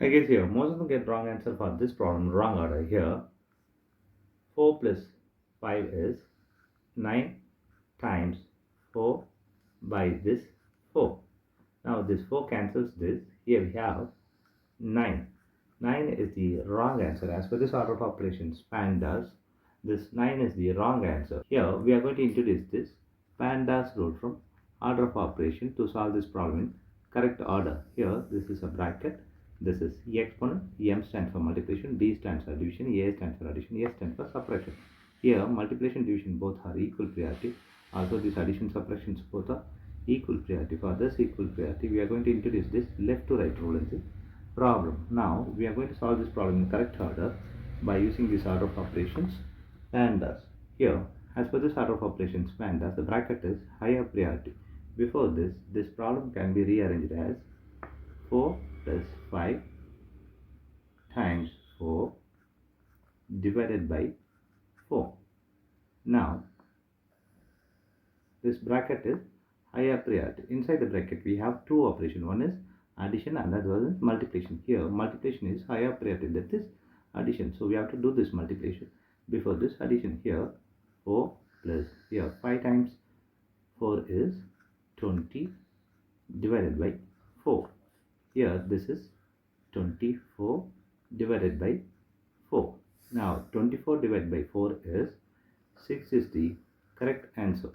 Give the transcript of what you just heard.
I guess here most of them get wrong answer for this problem, wrong order. Here 4 plus 5 is 9 times 4 by this 4. Now this 4 cancels this. Here we have 9. 9 is the wrong answer. As per this order of operations, PEMDAS, this 9 is the wrong answer. Here we are going to introduce this PEMDAS rule from order of operation to solve this problem in correct order. Here this is a bracket. This is exponent. M stands for multiplication, D stands for division, A stands for addition, S stands for subtraction. Here multiplication division both are equal priority. Also this addition subtractions both are equal priority. For this equal priority, we are going to introduce this left to right rule in the problem. Now we are going to solve this problem in correct order by using this order of operations PEMDAS. Here, as per this order of operations PEMDAS, the bracket is higher priority. Before this problem can be rearranged as 4 plus 5 times 4 divided by 4. Now this bracket is higher priority. Inside the bracket we have two operations. One is addition and another is multiplication. Here multiplication is higher priority, that is addition. So we have to do this multiplication before this addition. Here 4 plus here 5 times 4 is 20 divided by 4. Here this is 24 divided by 4. Now 24 divided by 4 is 6 is the correct answer.